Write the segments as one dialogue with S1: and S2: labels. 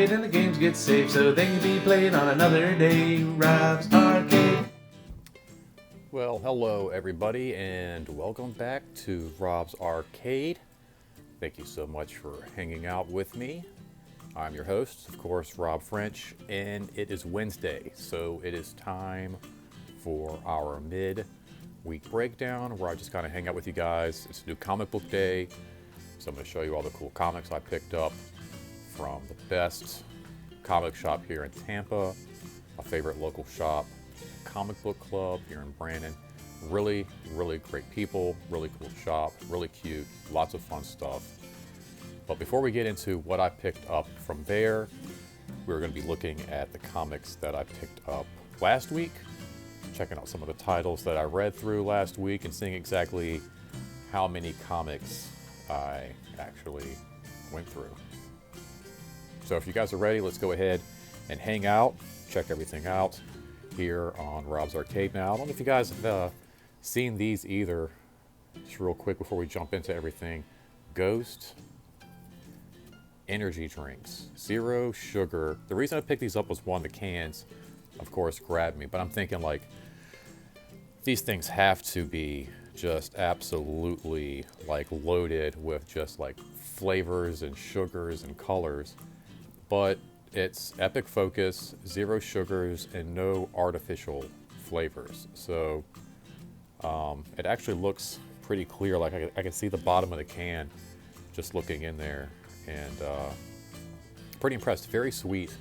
S1: arcade and the games get saved so they can be played on another day. Rob's Arcade.
S2: Well, hello everybody and welcome back to Rob's Arcade. Thank you so much for hanging out with me. I'm your host, of course, Rob French, and it is Wednesday, so it is time for our Midweek Breakdown, where I just kind of hang out with you guys. It's a new comic book day, so I'm going to show you all the cool comics I picked up from the best comic shop here in Tampa, my favorite local shop, Comic Book Club here in Brandon. Really, really great people, really cool shop, really cute, lots of fun stuff. But before we get into what I picked up from there, we're going to be looking at the comics that I picked up last week, checking out some of the titles that I read through last week, and seeing exactly how many comics I actually went through. So if you guys are ready, let's go ahead and hang out, check everything out here on Rob's Arcade. Now, I don't know if you guys have seen these either. Just real quick before we jump into everything. Ghost energy drinks, 0 sugar. The reason I picked these up was one, the cans, of course, grabbed me. But I'm thinking like, these things have to be just absolutely like loaded with just like flavors and sugars and colors. But it's Epic Focus, 0 sugars, and no artificial flavors. So it actually looks pretty clear. Like I can see the bottom of the can just looking in there. And pretty impressed. Very sweet,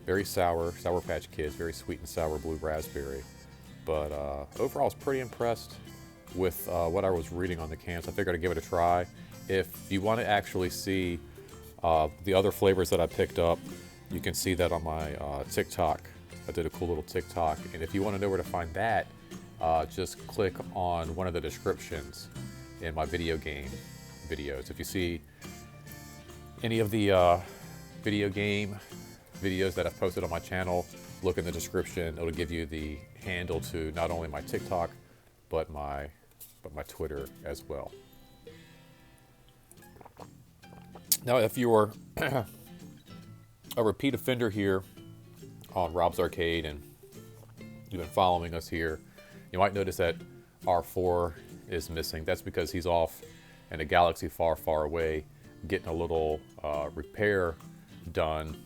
S2: very sour, Sour Patch Kids, very sweet and sour blue raspberry. But overall, I was pretty impressed with what I was reading on the cans. I figured I'd give it a try. If you want to actually see the other flavors that I picked up, you can see that on my TikTok. I did a cool little TikTok. And if you want to know where to find that, just click on one of the descriptions in my video game videos. If you see any of the video game videos that I've posted on my channel, look in the description. It'll give you the handle to not only my TikTok, but my Twitter as well. Now, if you're a repeat offender here on Rob's Arcade and you've been following us here, you might notice that R4 is missing. That's because he's off in a galaxy far, far away, getting a little repair done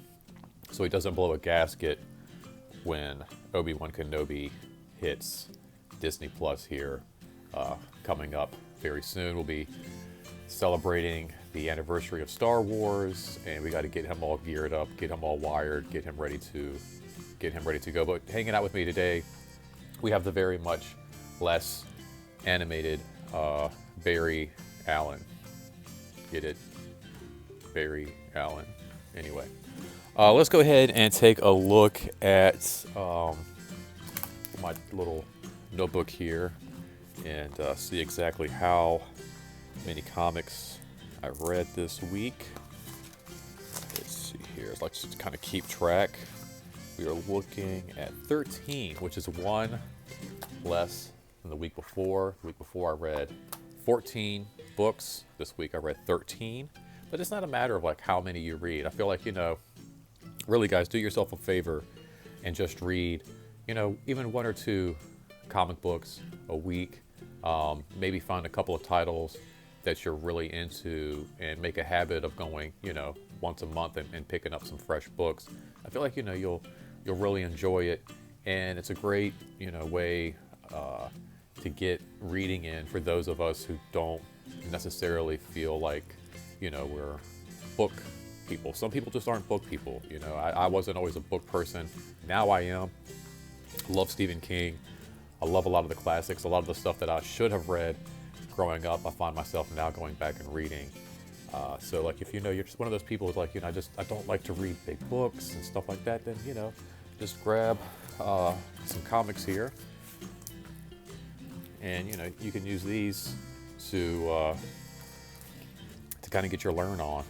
S2: so he doesn't blow a gasket when Obi-Wan Kenobi hits Disney Plus here coming up very soon. We'll be celebrating the anniversary of Star Wars, and we got to get him all geared up, get him all wired, get him ready to go. But hanging out with me today, we have the very much less animated Barry Allen. Get it? Barry Allen. Anyway, let's go ahead and take a look at my little notebook here and see exactly how many comics I read this week. Let's see here. Let's just kind of keep track. We are looking at 13, which is one less than the week before. The week before I read 14 books. This week I read 13. But it's not a matter of like how many you read. I feel like, really guys, do yourself a favor and just read, even 1 or 2 comic books a week. Maybe find a couple of titles that you're really into and make a habit of going, once a month and picking up some fresh books. I feel like, you'll really enjoy it. And it's a great, way to get reading in for those of us who don't necessarily feel like, we're book people. Some people just aren't book people. I wasn't always a book person. Now I am. Love Stephen King. I love a lot of the classics, a lot of the stuff that I should have read growing up. I find myself now going back and reading. So like, if you're just one of those people who's like, I don't like to read big books and stuff like that, then, just grab some comics here. And, you can use these to kind of get your learn on.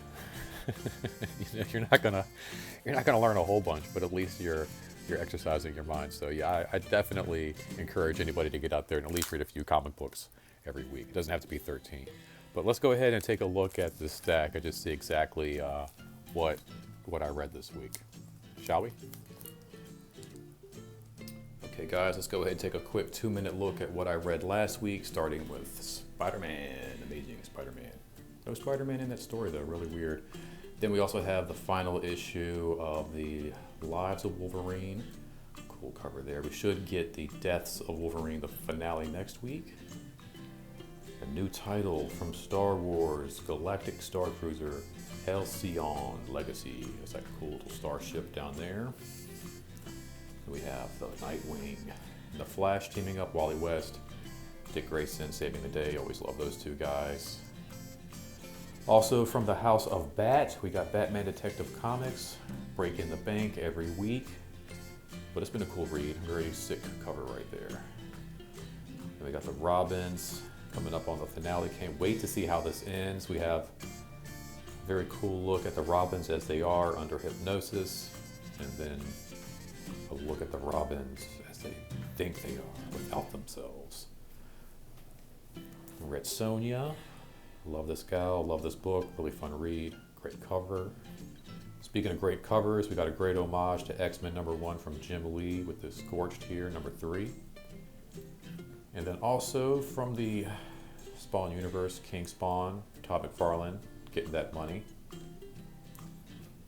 S2: You're not gonna learn a whole bunch, but at least you're exercising your mind. So yeah, I definitely encourage anybody to get out there and at least read a few comic books every week. It doesn't have to be 13. But let's go ahead and take a look at this stack. I just see exactly what what I read this week. Shall we? Okay, guys, let's go ahead and take a quick 2-minute look at what I read last week, starting with Spider-Man, Amazing Spider-Man. No Spider-Man in that story, though, really weird. Then we also have the final issue of the Lives of Wolverine. Cool cover there. We should get the Deaths of Wolverine, the finale, next week. A new title from Star Wars, Galactic Star Cruiser, Halcyon Legacy. It's that cool little starship down there. We have the Nightwing, and the Flash teaming up, Wally West, Dick Grayson saving the day. Always love those two guys. Also from the House of Bat, we got Batman Detective Comics, Breaking the Bank every week. But it's been a cool read, very sick cover right there. And we got the Robins coming up on the finale. Can't wait to see how this ends. We have a very cool look at the Robins as they are under hypnosis, and then a look at the Robins as they think they are without themselves. Red Sonja, love this gal, love this book, really fun read, great cover. Speaking of great covers, we got a great homage to X-Men #1 from Jim Lee with the Scorched here, #3. And then also from the Spawn universe, King Spawn, Todd McFarlane, getting that money.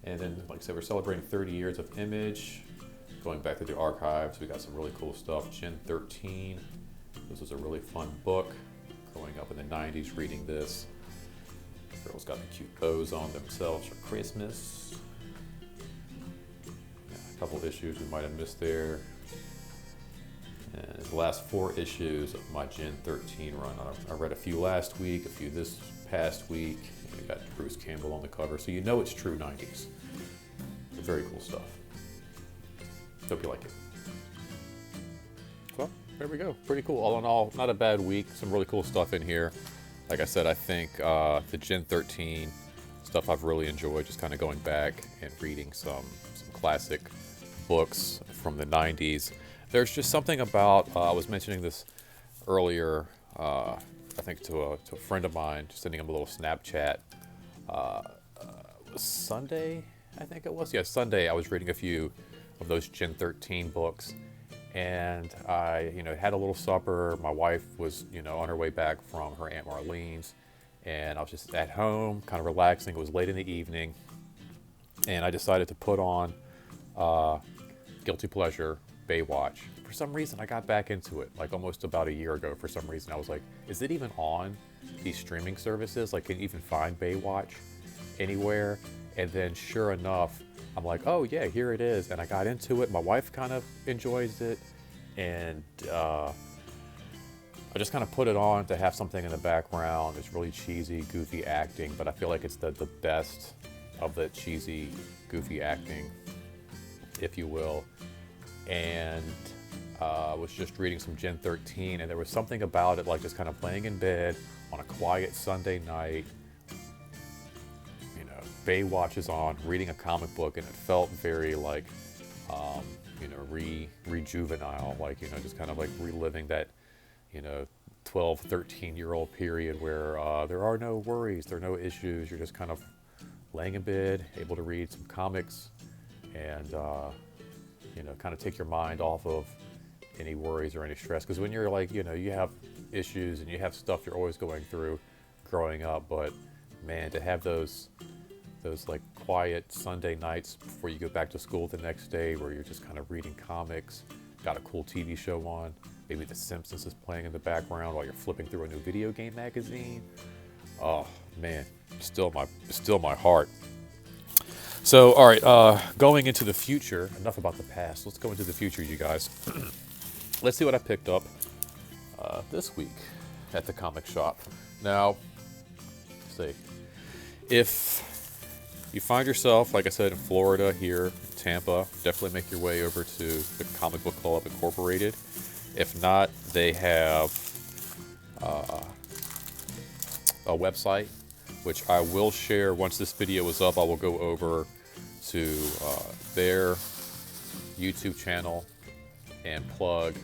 S2: And then, like I said, we're celebrating 30 years of Image. Going back to the archives, we got some really cool stuff. Gen 13, this was a really fun book. Growing up in the 90s reading this. Girls got the cute bows on themselves for Christmas. Yeah, a couple issues we might have missed there. And the last 4 issues of my Gen 13 run. I read a few last week, a few this past week. And we got Bruce Campbell on the cover, so you know it's true 90s. Very cool stuff. Hope you like it. Well, there we go. Pretty cool. All in all, not a bad week. Some really cool stuff in here. Like I said, I think the Gen 13 stuff I've really enjoyed, just kind of going back and reading some classic books from the 90s. There's just something about, I was mentioning this earlier, I think to a friend of mine, just sending him a little Snapchat. Sunday, I think it was. Yeah, Sunday, I was reading a few of those Gen 13 books, and I, had a little supper. My wife was, on her way back from her Aunt Marlene's, and I was just at home, kind of relaxing. It was late in the evening, and I decided to put on Guilty Pleasure, Baywatch. For some reason, I got back into it, like almost about a year ago. For some reason, I was like, is it even on these streaming services? Like, can you even find Baywatch anywhere? And then sure enough, I'm like, oh yeah, here it is. And I got into it. My wife kind of enjoys it. And I just kind of put it on to have something in the background. It's really cheesy, goofy acting, but I feel like it's the best of the cheesy, goofy acting, if you will. And I was just reading some Gen 13, and there was something about it, like just kind of playing in bed on a quiet Sunday night. Baywatch is on, reading a comic book, and it felt very like, rejuvenile, like, just kind of like reliving that, 12, 13-year-old period where there are no worries, there are no issues. You're just kind of laying in bed, able to read some comics, and, kind of take your mind off of any worries or any stress. Because when you're like, you have issues and you have stuff you're always going through growing up, but man, to have those like quiet Sunday nights before you go back to school the next day where you're just kind of reading comics, got a cool TV show on, maybe The Simpsons is playing in the background while you're flipping through a new video game magazine. Oh man, still my heart. So all right, going into the future, enough about the past, let's go into the future, you guys. Let's see what I picked up this week at the comic shop. Now, let's see, if you find yourself, like I said, in Florida, here, Tampa, definitely make your way over to the Comic Book Club Incorporated. If not, they have a website, which I will share once this video is up. I will go over to their YouTube channel and plug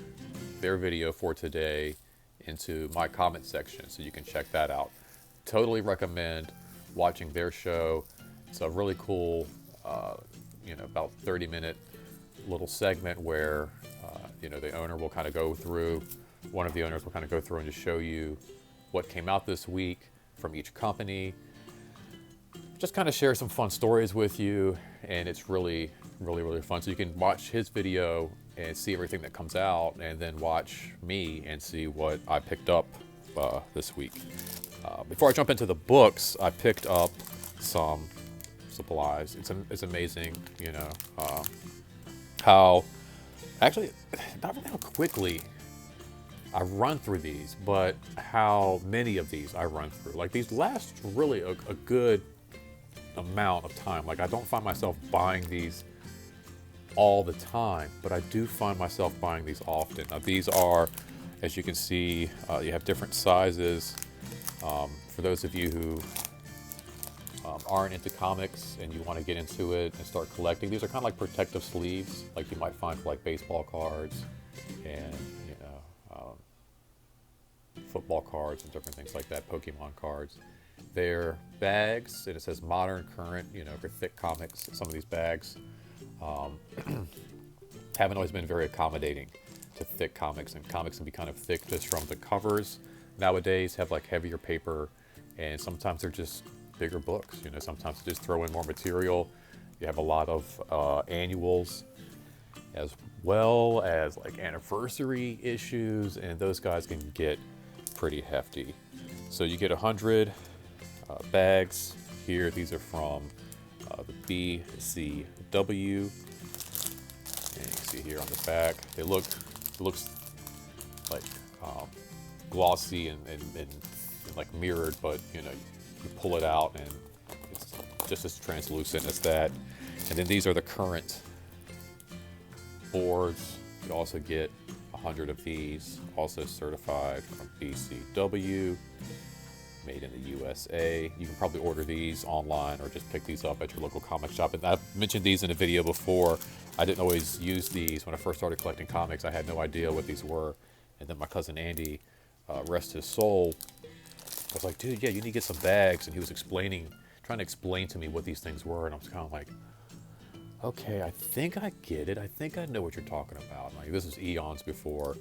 S2: their video for today into my comment section, so you can check that out. Totally recommend watching their show. It's a really cool about 30-minute little segment where, the owner will kind of go through, one of the owners will kind of go through and just show you what came out this week from each company. Just kind of share some fun stories with you, and it's really, really, really fun. So you can watch his video and see everything that comes out, and then watch me and see what I picked up this week. Before I jump into the books, I picked up some supplies. It's amazing, how actually not really how quickly I run through these, but how many of these I run through. Like, these last really a good amount of time. Like, I don't find myself buying these all the time, but I do find myself buying these often. Now, these are, as you can see, you have different sizes. For those of you who aren't into comics and you want to get into it and start collecting, these are kind of like protective sleeves, like you might find for like baseball cards and football cards and different things like that, Pokemon cards. They're bags, and it says modern, current, for thick comics. Some of these bags haven't always been very accommodating to thick comics, and comics can be kind of thick just from the covers. Nowadays have like heavier paper, and sometimes they're just bigger books. Sometimes they just throw in more material. You have a lot of annuals, as well as like anniversary issues, and those guys can get pretty hefty. So you get 100 bags here. These are from the BCW, and you can see here on the back, it looks like glossy and like mirrored, but you pull it out and it's just as translucent as that. And then these are the current boards. You also get 100 of these, also certified from BCW, made in the USA. You can probably order these online or just pick these up at your local comic shop. And I've mentioned these in a video before. I didn't always use these when I first started collecting comics. I had no idea what these were. And then my cousin Andy, rest his soul, was like, dude, yeah, you need to get some bags. And he was trying to explain to me what these things were. And I was kind of like, okay, I think I get it. I think I know what you're talking about. Like, this was eons before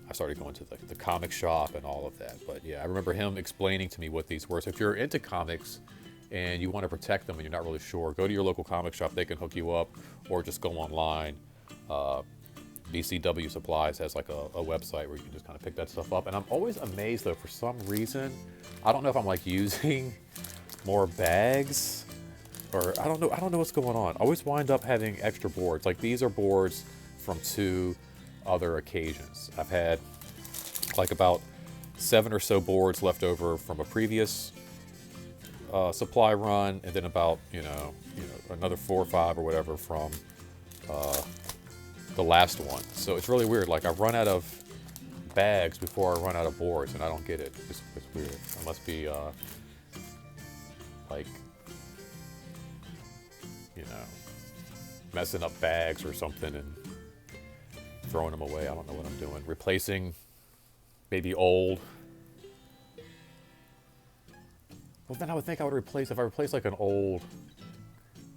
S2: I started going to the comic shop and all of that. But yeah, I remember him explaining to me what these were. So if you're into comics and you want to protect them and you're not really sure, go to your local comic shop. They can hook you up, or just go online. BCW Supplies has like a website where you can just kind of pick that stuff up. And I'm always amazed though, for some reason, I don't know if I'm like using more bags, or I don't know what's going on. I always wind up having extra boards. Like, these are boards from 2 other occasions. I've had like about 7 or so boards left over from a previous supply run, and then about another 4 or 5 or whatever from the last one. So it's really weird. Like, I run out of bags before I run out of boards, and I don't get it. It's weird. It must be like, messing up bags or something and throwing them away. I don't know what I'm doing. Replacing maybe old. Well, then I would think I would replace, if I replace like an old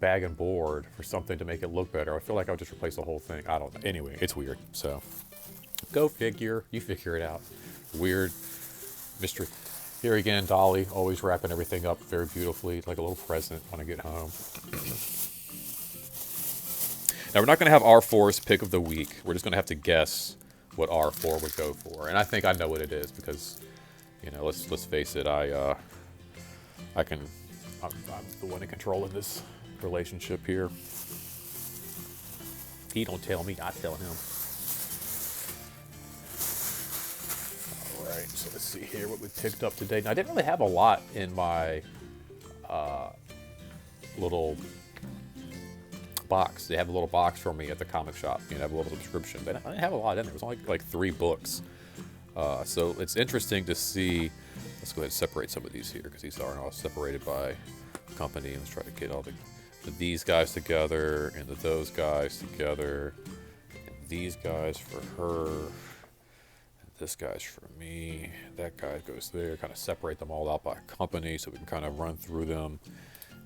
S2: bag and board for something to make it look better, I feel like I would just replace the whole thing. I don't know. Anyway, it's weird. So go figure. You figure it out. Weird mystery. Here again, Dolly, always wrapping everything up very beautifully. It's like a little present when I get home. Now, we're not going to have R4's pick of the week. We're just going to have to guess what R4 would go for. And I think I know what it is because, let's face it, I'm the one in control of this relationship here. He don't tell me, I tell him. All right, so let's see here what we picked up today. Now, I didn't really have a lot in my little box. They have a little box for me at the comic shop. Have a little subscription. But I didn't have a lot in there. It was only like 3 books. So it's interesting to see. Let's go ahead and separate some of these here because these aren't all separated by company. Let's try to get all these guys together and those guys together. And these guys for her. And this guy's for me. That guy goes there. Kind of separate them all out by company so we can kind of run through them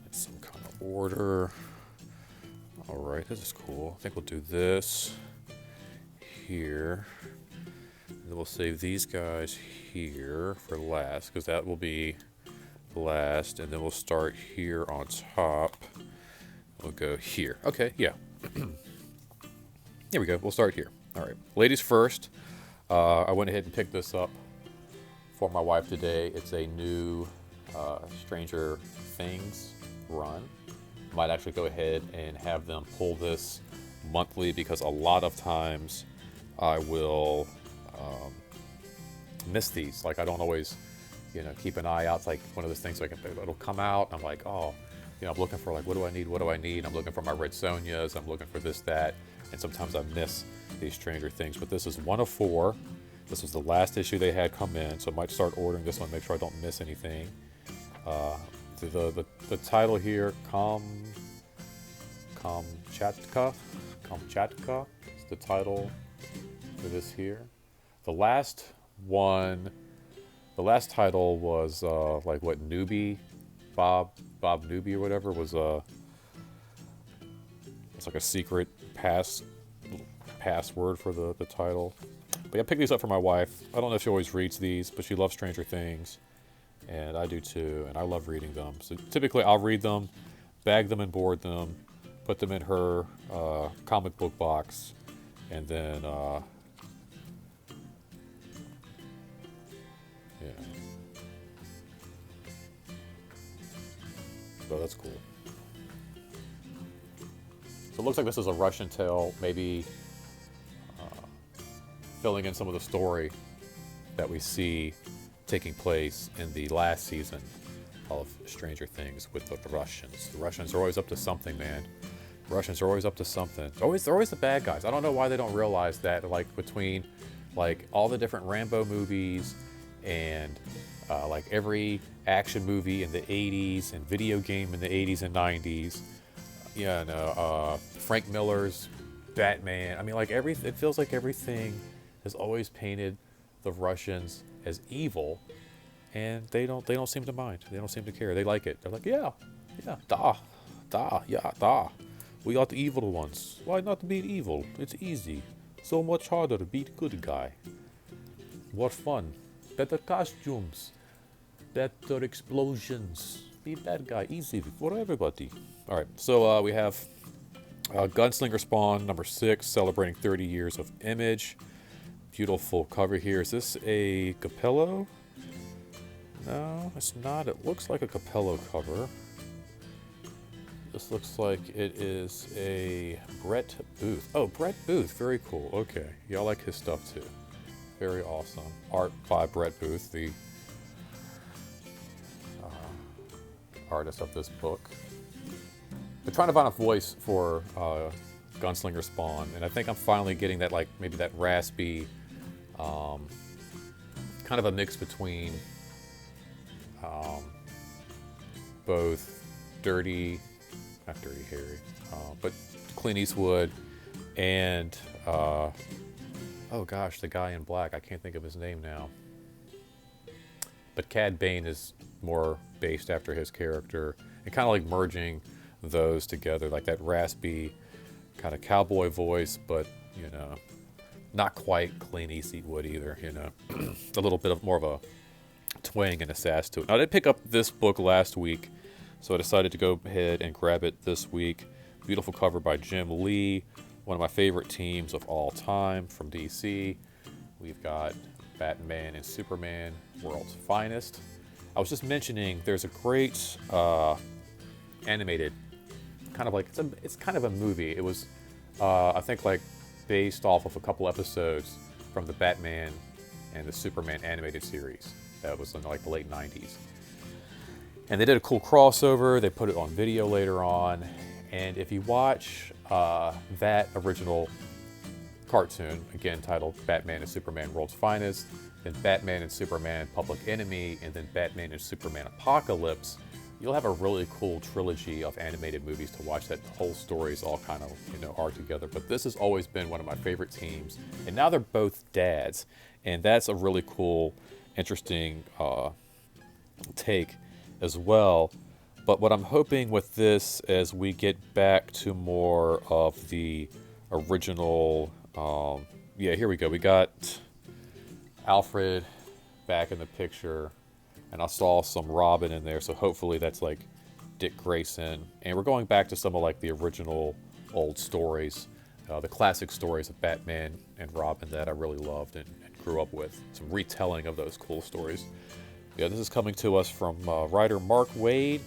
S2: in some kind of order. All right, this is cool. I think we'll do this here. And then we'll save these guys here for last, because that will be last. And then we'll start here on top. We'll go here. Okay, yeah. Here we go. We'll start here. All right. Ladies first. I went ahead and picked this up for my wife today. It's a new Stranger Things run. Might actually go ahead and have them pull this monthly, because a lot of times I will miss these. Like, I don't always, keep an eye out. It's like one of those things, like it'll come out. I'm like, oh, I'm looking for, like, what do I need? I'm looking for my Red Sonjas. I'm looking for this, that. And sometimes I miss these Stranger Things. But this is 1 of 4. This was the last issue they had come in. So I might start ordering this one, make sure I don't miss anything. The title here, Kamchatka is the title for this here. The last title was like what, Newbie, Bob Newbie or whatever, was it's like a secret password for the title. But yeah, I picked these up for my wife. I don't know if she always reads these, but she loves Stranger Things. And I do too, and I love reading them. So typically I'll read them, bag them and board them, put them in her comic book box, and then, yeah. So that's cool. So it looks like this is a Russian tale, maybe filling in some of the story that we see taking place in the last season of Stranger Things with the Russians. The Russians are always up to something, man. The Russians are always up to something. They're always the bad guys. I don't know why they don't realize that, like, between, like, all the different Rambo movies and, like, every action movie in the 80s and video game in the 80s and 90s. Frank Miller's Batman. I mean, like, it feels like everything has always painted the Russians as evil, and they don't seem to mind. They don't seem to care. They like it. They're like, yeah, da. We are the evil ones. Why not beat evil? It's easy. So much harder to beat good guy. What fun. Better costumes. Better explosions. Be bad guy. Easy for everybody. All right, so we have Gunslinger Spawn number 6, celebrating 30 years of Image. Beautiful cover here. Is this a Capello? No, it's not. It looks like a Capello cover. This looks like it is a Brett Booth. Oh, Brett Booth. Very cool. Okay. Y'all like his stuff too. Very awesome. Art by Brett Booth, the artist of this book. They're trying to find a voice for Gunslinger Spawn, and I think I'm finally getting that, like, maybe that raspy, kind of a mix between both not Dirty Harry, but Clint Eastwood and, oh gosh, the guy in black. I can't think of his name now. But Cad Bane is more based after his character, and kind of like merging those together, like that raspy kind of cowboy voice, but, not quite Clint Eastwood either, a little bit of more of a twang and a sass to it. Now, I did pick up this book last week, so I decided to go ahead and grab it this week. Beautiful cover by Jim Lee, one of my favorite teams of all time from DC. We've got Batman and Superman, World's Finest. I was just mentioning there's a great animated, kind of like, it's kind of a movie. It was, I think, like, based off of a couple episodes from the Batman and the Superman animated series that was in, like, the late 90s. And they did a cool crossover. They put it on video later on. And if you watch that original cartoon, again titled Batman and Superman World's Finest, then Batman and Superman Public Enemy, and then Batman and Superman Apocalypse, you'll have a really cool trilogy of animated movies to watch that the whole stories all kind of, are together. But this has always been one of my favorite teams. And now they're both dads. And that's a really cool, interesting take as well. But what I'm hoping with this is we get back to more of the original. Yeah, here we go. We got Alfred back in the picture, and I saw some Robin in there, so hopefully that's like Dick Grayson. And we're going back to some of like the original old stories, the classic stories of Batman and Robin that I really loved and grew up with. Some retelling of those cool stories. Yeah, this is coming to us from writer Mark Waid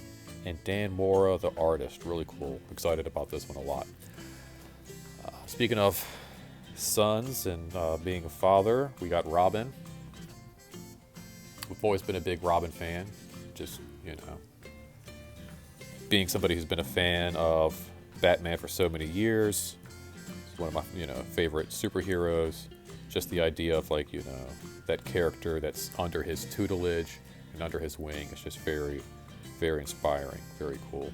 S2: and Dan Mora, the artist. Really cool. Excited about this one a lot. Speaking of sons and being a father, we got Robin. We've always been a big Robin fan. Just, being somebody who's been a fan of Batman for so many years. It's one of my, favorite superheroes. Just the idea of like, that character that's under his tutelage and under his wing is just very, very inspiring. Very cool.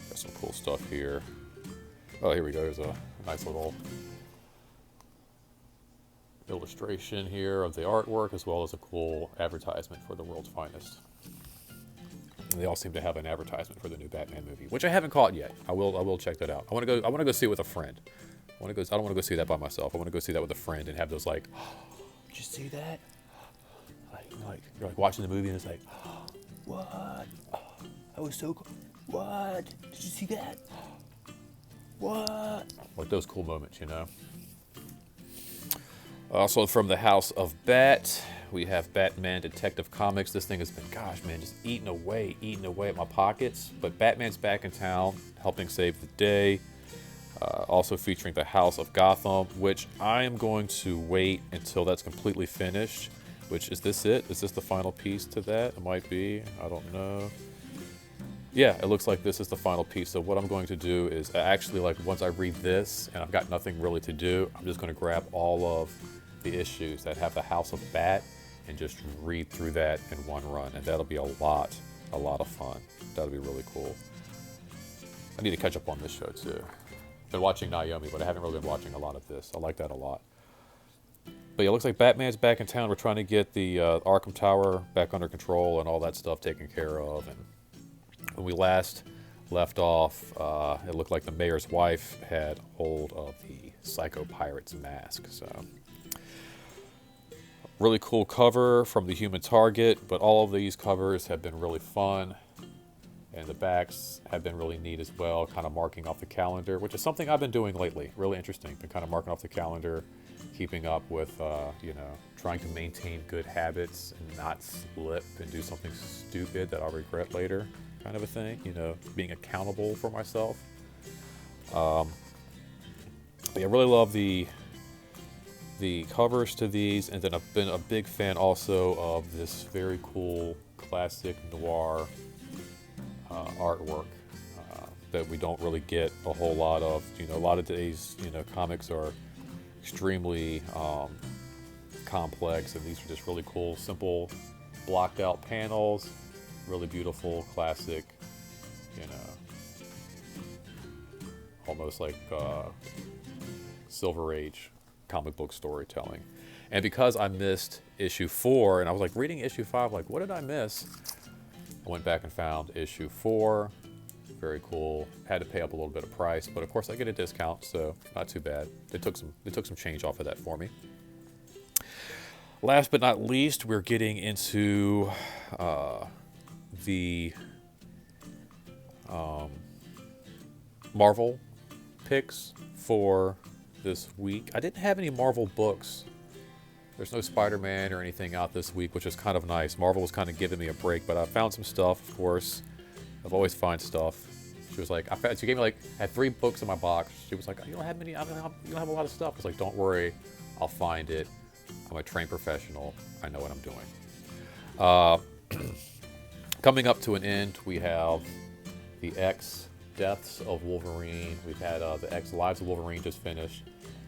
S2: Got some cool stuff here. Oh, here we go. There's a nice little illustration here of the artwork, as well as a cool advertisement for the world's finest. And they all seem to have an advertisement for the new Batman movie, which I haven't caught yet. I will check that out. I want to go see it with a friend. I don't want to go see that by myself. I want to go see that with a friend and have those like, oh, did you see that? Like you're like watching the movie and it's like, oh, what? Oh, that was so cool. What? Did you see that? What? Like those cool moments, Also from the House of Bat, we have Batman Detective Comics. This thing has been, gosh, man, just eating away at my pockets. But Batman's back in town, helping save the day. Also featuring the House of Gotham, which I am going to wait until that's completely finished. Which, is this it? Is this the final piece to that? It might be. I don't know. Yeah, it looks like this is the final piece. So what I'm going to do is actually, like, once I read this and I've got nothing really to do, I'm just going to grab all of the issues that have the House of Bat and just read through that in one run. And that'll be a lot of fun. That'll be really cool. I need to catch up on this show too. Been watching Naomi, but I haven't really been watching a lot of this. I like that a lot. But yeah, it looks like Batman's back in town. We're trying to get the Arkham Tower back under control and all that stuff taken care of. And when we last left off, it looked like the mayor's wife had hold of the Psycho Pirate's mask. So really cool cover from the Human Target, but all of these covers have been really fun. And the backs have been really neat as well, kind of marking off the calendar, which is something I've been doing lately. Really interesting. Been kind of marking off the calendar, keeping up with, trying to maintain good habits and not slip and do something stupid that I'll regret later, kind of a thing. Being accountable for myself. But yeah, I really love the covers to these, and then I've been a big fan also of this very cool classic noir artwork that we don't really get a whole lot of. A lot of days, comics are extremely complex, and these are just really cool, simple, blocked out panels, really beautiful, classic, almost like Silver Age comic book storytelling. And because I missed issue 4, and I was like reading issue 5, like, what did I miss? I went back and found issue 4. Very cool. Had to pay up a little bit of price, but of course I get a discount, so not too bad. They took some change off of that for me. Last but not least, we're getting into the Marvel picks for this week. I didn't have any Marvel books. There's no Spider-Man or anything out this week, which is kind of nice. Marvel was kind of giving me a break, but I found some stuff, of course. I've always find stuff. She was like, she gave me I had 3 books in my box. She was like, you don't have many, you don't have a lot of stuff. I was like, don't worry, I'll find it. I'm a trained professional. I know what I'm doing. Coming up to an end, we have the X Deaths of Wolverine. We've had the X Lives of Wolverine just finished.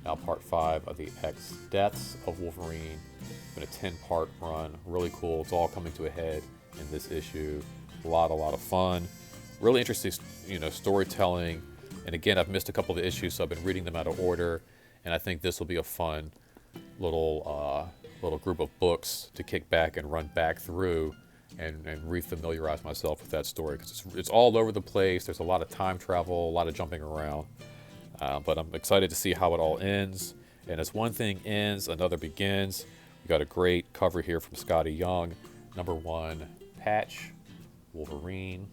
S2: Now part 5 of the X Deaths of Wolverine. It's been a 10-part run. Really cool. It's all coming to a head in this issue. A lot of fun. Really interesting, storytelling. And again, I've missed a couple of issues, so I've been reading them out of order. And I think this will be a fun little group of books to kick back and run back through and refamiliarize myself with that story, because it's all over the place. There's a lot of time travel, a lot of jumping around, but I'm excited to see how it all ends. And as one thing ends, another begins. We got a great cover here from Scotty Young, #1 patch, Wolverine.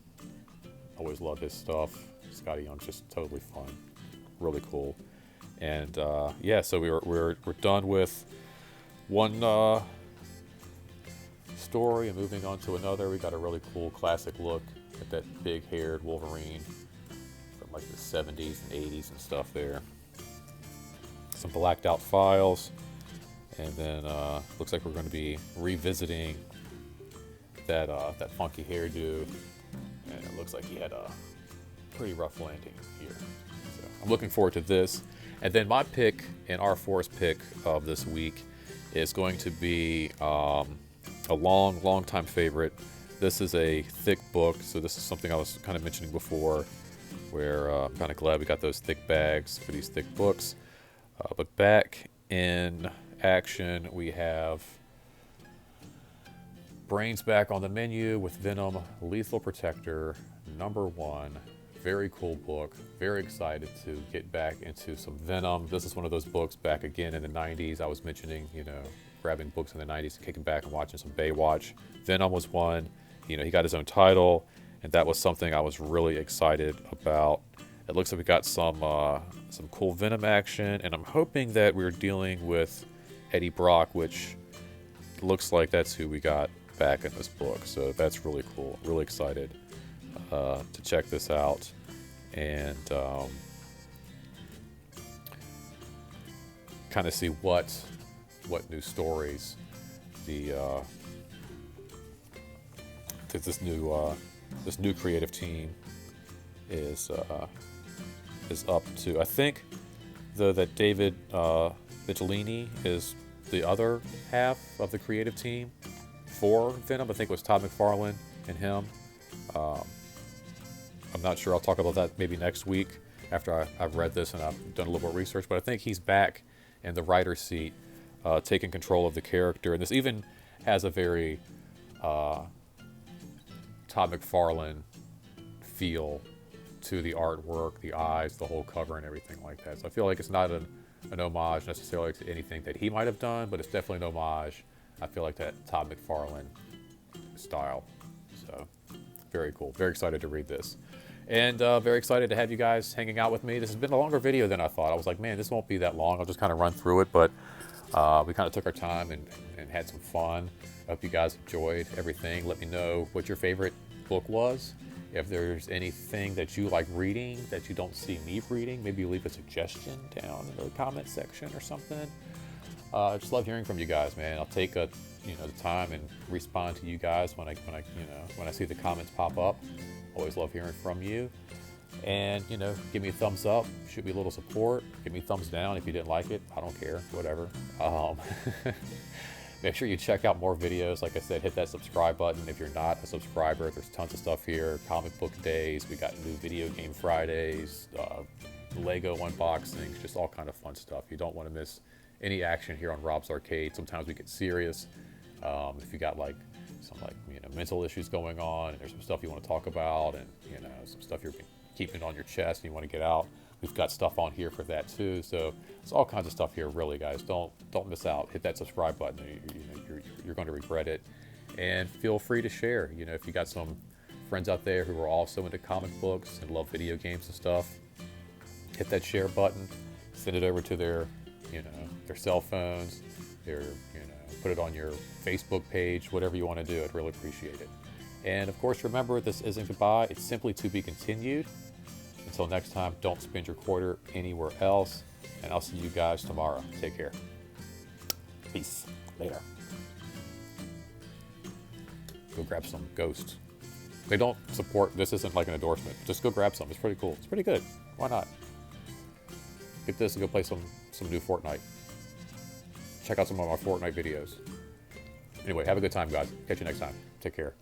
S2: Always love his stuff. Scotty Young's just totally fun, really cool. And yeah, so we're done with one story and moving on to another. We got a really cool classic look at that big-haired Wolverine from like the 70s and 80s and stuff there. Some blacked out files, and then looks like we're going to be revisiting that funky hairdo, and it looks like he had a pretty rough landing here. So I'm looking forward to this. And then my pick and R4's pick of this week is going to be a long time favorite. This is a thick book, so this is something I was kind of mentioning before, where I'm kind of glad we got those thick bags for these thick books. But back in action, we have Brains back on the menu with Venom Lethal Protector #1. Very cool book. Very excited to get back into some Venom. This is one of those books back again in the 90s. I was mentioning, grabbing books in the 90s and kicking back and watching some Baywatch. Venom was one. He got his own title, and that was something I was really excited about. It looks like we got some cool Venom action, and I'm hoping that we're dealing with Eddie Brock, which looks like that's who we got back in this book. So that's really cool. Really excited to check this out, and kind of see what new stories this new creative team is up to. I think though that David Michelini is the other half of the creative team for Venom. I think it was Todd McFarlane and him. I'm not sure. I'll talk about that maybe next week after I've read this and I've done a little more research. But I think he's back in the writer's seat, taking control of the character. And this even has a very Todd McFarlane feel to the artwork, the eyes, the whole cover, and everything like that. So I feel like it's not an homage necessarily to anything that he might have done, but it's definitely an homage, I feel like, that Todd McFarlane style. So very cool. Very excited to read this. And very excited to have you guys hanging out with me. This has been a longer video than I thought. I was like, man, this won't be that long. I'll just kind of run through it. But we kind of took our time and had some fun. I hope you guys enjoyed everything. Let me know what your favorite book was. If there's anything that you like reading that you don't see me reading, maybe leave a suggestion down in the comment section or something. I just love hearing from you guys, man. I'll take the time and respond to you guys when I see the comments pop up. Always love hearing from you. And give me a thumbs up, shoot me a little support, give me a thumbs down if you didn't like it. I don't care, whatever. Make sure you check out more videos. Like I said, hit that subscribe button if you're not a subscriber. There's tons of stuff here. Comic book days, we got new video game Fridays, Lego unboxings, just all kind of fun stuff. You don't want to miss any action here on Rob's Arcade. Sometimes we get serious. If you got some mental issues going on, and there's some stuff you want to talk about, and some stuff you're keeping on your chest and you want to get out, we've got stuff on here for that too. So it's all kinds of stuff here, really, guys. Don't miss out. Hit that subscribe button. You're going to regret it. And feel free to share. If you got some friends out there who are also into comic books and love video games and stuff, hit that share button. Send it over to their cell phones. Put it on your Facebook page. Whatever you want to do, I'd really appreciate it. And of course, remember, this isn't goodbye. It's simply to be continued. Until next time, don't spend your quarter anywhere else. And I'll see you guys tomorrow. Take care. Peace. Later. Go grab some Ghosts. They don't support, this isn't like an endorsement. Just go grab some. It's pretty cool. It's pretty good. Why not? Get this and go play some new Fortnite. Check out some of my Fortnite videos. Anyway, have a good time, guys. Catch you next time. Take care.